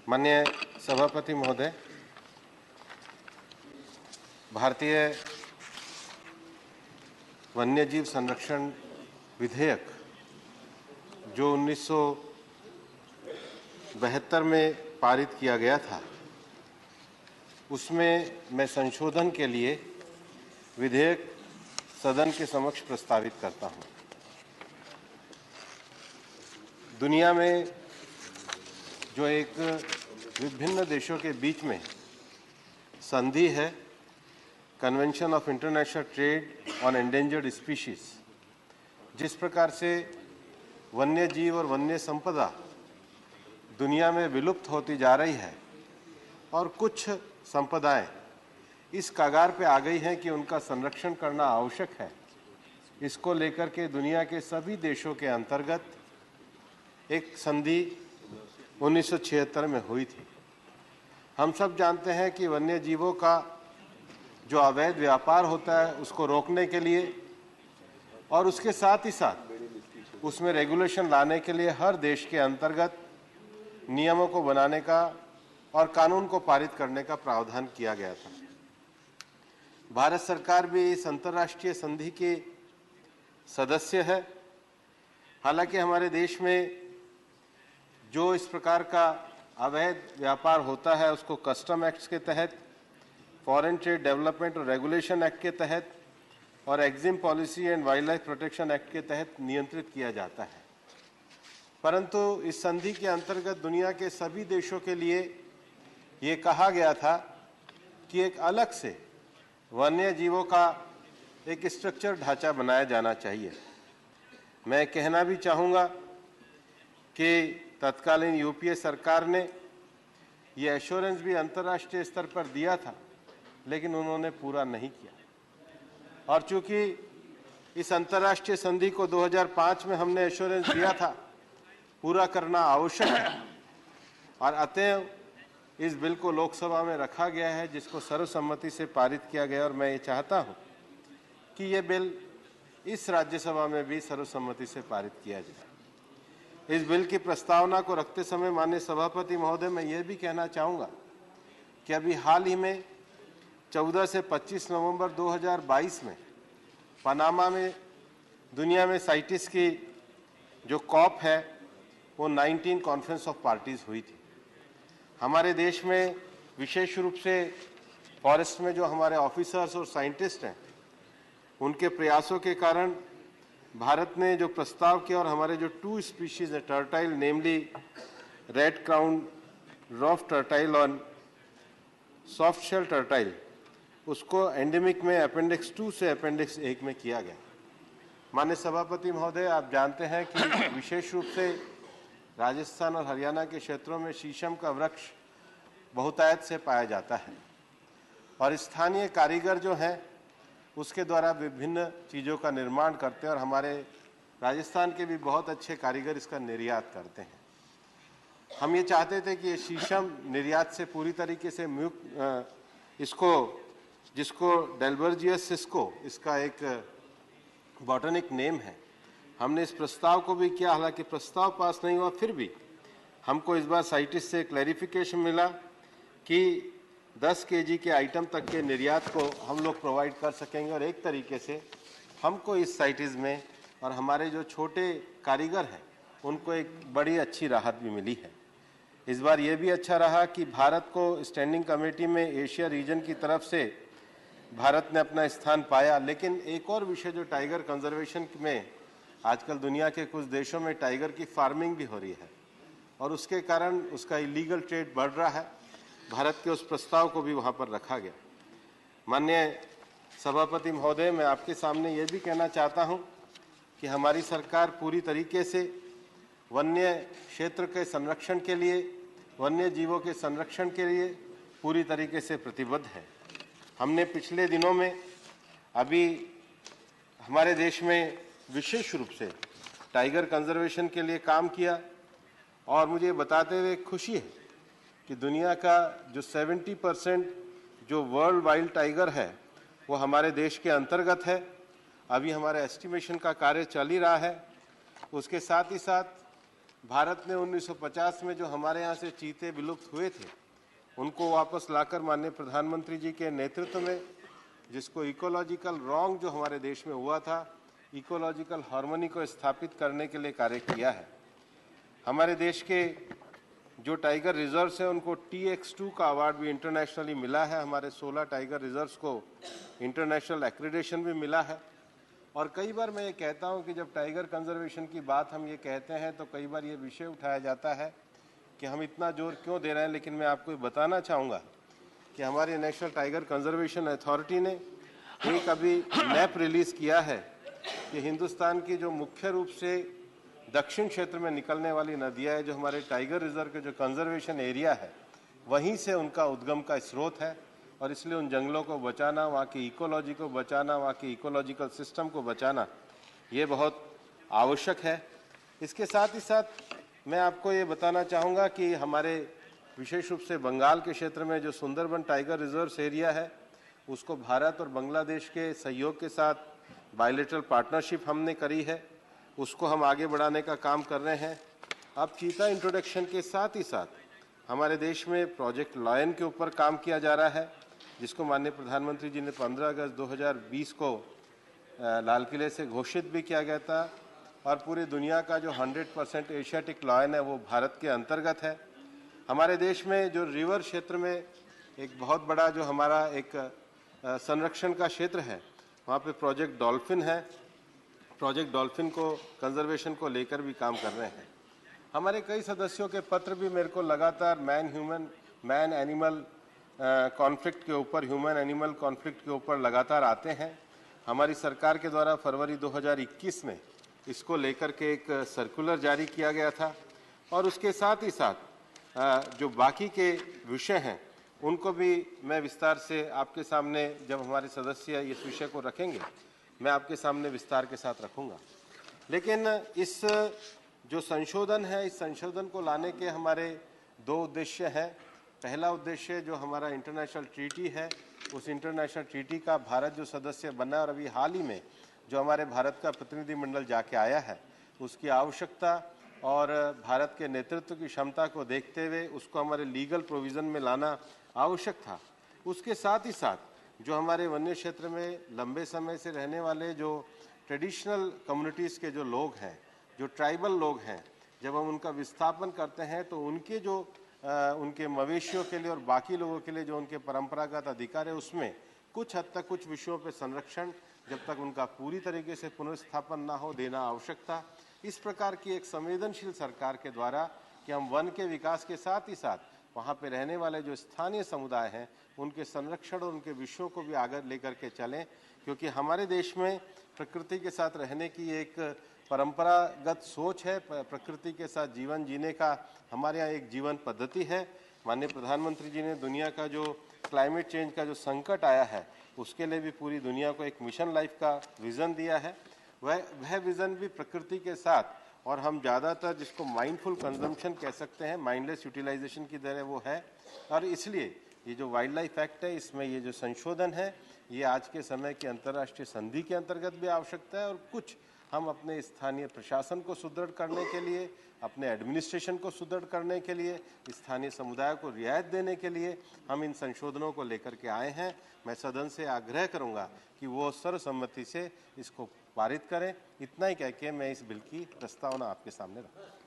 माननीय सभापति महोदय, भारतीय वन्यजीव संरक्षण विधेयक जो 1972 में पारित किया गया था, उसमें मैं संशोधन के लिए विधेयक सदन के समक्ष प्रस्तावित करता हूं। दुनिया में जो एक विभिन्न देशों के बीच में संधि है, convention of international trade on endangered species, जिस प्रकार से वन्य जीव और वन्य संपदा दुनिया में विलुप्त होती जा रही है और कुछ संपदाएं इस कगार पे आ गई हैं कि उनका संरक्षण करना आवश्यक है, इसको लेकर के दुनिया के सभी देशों के अंतर्गत एक संधि 1976 में हुई थी। हम सब जानते हैं कि वन्य जीवों का जो अवैध व्यापार होता है उसको रोकने के लिए और उसके साथ ही साथ उसमें रेगुलेशन लाने के लिए हर देश के अंतर्गत नियमों को बनाने का और कानून को पारित करने का प्रावधान किया गया था। भारत सरकार भी इस अंतर्राष्ट्रीय संधि के सदस्य है। हालांकि हमारे देश में जो इस प्रकार का अवैध व्यापार होता है उसको कस्टम एक्ट के तहत, फॉरेन ट्रेड डेवलपमेंट और रेगुलेशन एक्ट के तहत और EXIM policy and wildlife protection act के तहत नियंत्रित किया जाता है। परंतु इस संधि के अंतर्गत दुनिया के सभी देशों के लिए ये कहा गया था कि एक अलग से वन्य जीवों का एक स्ट्रक्चर ढांचा बनाया जाना चाहिए। मैं कहना भी चाहूँगा कि तत्कालीन यूपीए सरकार ने ये एश्योरेंस भी अंतर्राष्ट्रीय स्तर पर दिया था, लेकिन उन्होंने पूरा नहीं किया। और चूंकि इस अंतर्राष्ट्रीय संधि को 2005 में हमने एश्योरेंस दिया था, पूरा करना आवश्यक है और अतएव इस बिल को लोकसभा में रखा गया है, जिसको सर्वसम्मति से पारित किया गया। और मैं ये चाहता हूँ कि ये बिल इस राज्यसभा में भी सर्वसम्मति से पारित किया जाए। इस बिल की प्रस्तावना को रखते समय माननीय सभापति महोदय, मैं ये भी कहना चाहूँगा कि अभी हाल ही में 14 से 25 नवंबर 2022 में पनामा में दुनिया में साइटिस की जो कॉप है वो 19 कॉन्फ्रेंस ऑफ पार्टीज हुई थी। हमारे देश में विशेष रूप से फॉरेस्ट में जो हमारे ऑफिसर्स और साइंटिस्ट हैं, उनके प्रयासों के कारण भारत ने जो प्रस्ताव किया और हमारे जो 2 स्पीशीज है टर्टाइल, नेमली रेड क्राउन रॉफ टर्टाइल और सॉफ्ट शेल टर्टाइल, उसको एंडेमिक में अपेंडिक्स 2 से अपेंडिक्स 1 में किया गया। माननीय सभापति महोदय, आप जानते हैं कि विशेष रूप से राजस्थान और हरियाणा के क्षेत्रों में शीशम का वृक्ष बहुतायत से पाया जाता है और स्थानीय कारीगर जो हैं उसके द्वारा विभिन्न चीज़ों का निर्माण करते हैं और हमारे राजस्थान के भी बहुत अच्छे कारीगर इसका निर्यात करते हैं। हम ये चाहते थे कि ये शीशम निर्यात से पूरी तरीके से इसको, जिसको डेल्बर्जियस सिस्को इसका एक बॉटनिक नेम है, हमने इस प्रस्ताव को भी किया। हालांकि प्रस्ताव पास नहीं हुआ, फिर भी हमको इस बार साइटिस से क्लैरिफिकेशन मिला कि 10 केजी के आइटम तक के निर्यात को हम लोग प्रोवाइड कर सकेंगे और एक तरीके से हमको इस साइटिस में और हमारे जो छोटे कारीगर हैं उनको एक बड़ी अच्छी राहत भी मिली है। इस बार ये भी अच्छा रहा कि भारत को स्टैंडिंग कमेटी में एशिया रीजन की तरफ से भारत ने अपना स्थान पाया। लेकिन एक और विषय जो टाइगर कंजर्वेशन में आजकल दुनिया के कुछ देशों में टाइगर की फार्मिंग भी हो रही है और उसके कारण उसका इलीगल ट्रेड बढ़ रहा है, भारत के उस प्रस्ताव को भी वहाँ पर रखा गया। माननीय सभापति महोदय, मैं आपके सामने ये भी कहना चाहता हूँ कि हमारी सरकार पूरी तरीके से वन्य क्षेत्र के संरक्षण के लिए, वन्य जीवों के संरक्षण के लिए पूरी तरीके से प्रतिबद्ध है। हमने पिछले दिनों में अभी हमारे देश में विशेष रूप से टाइगर कंजर्वेशन के लिए काम किया और मुझे बताते हुए खुशी है कि दुनिया का जो 70% जो वर्ल्ड वाइल्ड टाइगर है वो हमारे देश के अंतर्गत है। अभी हमारे एस्टिमेशन का कार्य चल ही रहा है। उसके साथ ही साथ भारत ने 1950 में जो हमारे यहाँ से चीते विलुप्त हुए थे, उनको वापस लाकर माननीय प्रधानमंत्री जी के नेतृत्व में, जिसको इकोलॉजिकल रॉन्ग जो हमारे देश में हुआ था, इकोलॉजिकल हार्मनी को स्थापित करने के लिए कार्य किया है। हमारे देश के जो टाइगर रिजर्व्स हैं उनको TX2 का अवार्ड भी इंटरनेशनली मिला है। हमारे 16 टाइगर रिजर्व्स को इंटरनेशनल एक्रेडिटेशन भी मिला है। और कई बार मैं ये कहता हूँ कि जब टाइगर कंजर्वेशन की बात हम ये कहते हैं तो कई बार ये विषय उठाया जाता है कि हम इतना जोर क्यों दे रहे हैं, लेकिन मैं आपको बताना चाहूँगा कि हमारी नेशनल टाइगर कंजर्वेशन अथॉरिटी ने एक अभी मैप रिलीज़ किया है कि हिंदुस्तान की जो मुख्य रूप से दक्षिण क्षेत्र में निकलने वाली नदियाँ है, जो हमारे टाइगर रिजर्व के जो कंजर्वेशन एरिया है, वहीं से उनका उद्गम का स्रोत है। और इसलिए उन जंगलों को बचाना, वहाँ की इकोलॉजी को बचाना, वहाँ की इकोलॉजिकल सिस्टम को बचाना, ये बहुत आवश्यक है। इसके साथ ही साथ मैं आपको ये बताना चाहूँगा कि हमारे विशेष रूप से बंगाल के क्षेत्र में जो सुंदरबन टाइगर रिजर्व एरिया है, उसको भारत और बांग्लादेश के सहयोग के साथ बायलैटरल पार्टनरशिप हमने करी है, उसको हम आगे बढ़ाने का काम कर रहे हैं। अब चीता इंट्रोडक्शन के साथ ही साथ हमारे देश में प्रोजेक्ट लायन के ऊपर काम किया जा रहा है, जिसको माननीय प्रधानमंत्री जी ने 15 अगस्त 2020 को लाल किले से घोषित भी किया गया था। और पूरी दुनिया का जो 100% एशियाटिक लायन है वो भारत के अंतर्गत है। हमारे देश में जो रिवर क्षेत्र में एक बहुत बड़ा जो हमारा एक संरक्षण का क्षेत्र है, वहाँ पे प्रोजेक्ट डॉल्फिन है। प्रोजेक्ट डॉल्फिन को कंजर्वेशन को लेकर भी काम कर रहे हैं। हमारे कई सदस्यों के पत्र भी मेरे को लगातार मैन एनिमल कॉन्फ्लिक्ट के ऊपर, ह्यूमन एनिमल कॉन्फ्लिक्ट के ऊपर लगातार आते हैं। हमारी सरकार के द्वारा फरवरी 2021 में इसको लेकर के एक सर्कुलर जारी किया गया था। और उसके साथ ही साथ जो बाकी के विषय हैं उनको भी मैं विस्तार से आपके सामने, जब हमारे सदस्य इस विषय को रखेंगे, मैं आपके सामने विस्तार के साथ रखूंगा। लेकिन इस जो संशोधन है, इस संशोधन को लाने के हमारे 2 उद्देश्य हैं। पहला उद्देश्य जो हमारा इंटरनेशनल ट्रीटी है, उस इंटरनेशनल ट्रीटी का भारत जो सदस्य बना, और अभी हाल ही में जो हमारे भारत का प्रतिनिधिमंडल जाके आया है, उसकी आवश्यकता और भारत के नेतृत्व की क्षमता को देखते हुए उसको हमारे लीगल प्रोविज़न में लाना आवश्यक था। उसके साथ ही साथ जो हमारे वन्य क्षेत्र में लंबे समय से रहने वाले जो ट्रेडिशनल कम्युनिटीज़ के जो लोग हैं, जो ट्राइबल लोग हैं, जब हम उनका विस्थापन करते हैं तो उनके जो उनके मवेशियों के लिए और बाकी लोगों के लिए जो उनके परंपरागत अधिकार है, उसमें कुछ हद तक कुछ विषयों पर संरक्षण, जब तक उनका पूरी तरीके से पुनर्स्थापन ना हो, देना आवश्यक था। इस प्रकार की एक संवेदनशील सरकार के द्वारा कि हम वन के विकास के साथ ही साथ वहाँ पे रहने वाले जो स्थानीय समुदाय हैं उनके संरक्षण और उनके विषयों को भी आगे लेकर के चलें, क्योंकि हमारे देश में प्रकृति के साथ रहने की एक परंपरागत सोच है। प्रकृति के साथ जीवन जीने का हमारे यहाँ एक जीवन पद्धति है। माननीय प्रधानमंत्री जी ने दुनिया का जो क्लाइमेट चेंज का जो संकट आया है, उसके लिए भी पूरी दुनिया को एक मिशन लाइफ का विज़न दिया है। वह विज़न भी प्रकृति के साथ, और हम ज़्यादातर जिसको माइंडफुल कंजम्पशन कह सकते हैं, माइंडलेस यूटिलाइजेशन की तरह वो है। और इसलिए ये जो वाइल्ड लाइफ एक्ट है, इसमें ये जो संशोधन है, ये आज के समय की अंतर्राष्ट्रीय संधि के अंतर्गत भी आवश्यकता है। और कुछ हम अपने स्थानीय प्रशासन को सुदृढ़ करने के लिए, अपने एडमिनिस्ट्रेशन को सुदृढ़ करने के लिए, स्थानीय समुदाय को रियायत देने के लिए हम इन संशोधनों को लेकर के आए हैं। मैं सदन से आग्रह करूंगा कि वो सर्वसम्मति से इसको पारित करें। इतना ही कह के मैं इस बिल की प्रस्तावना आपके सामने रखूँ।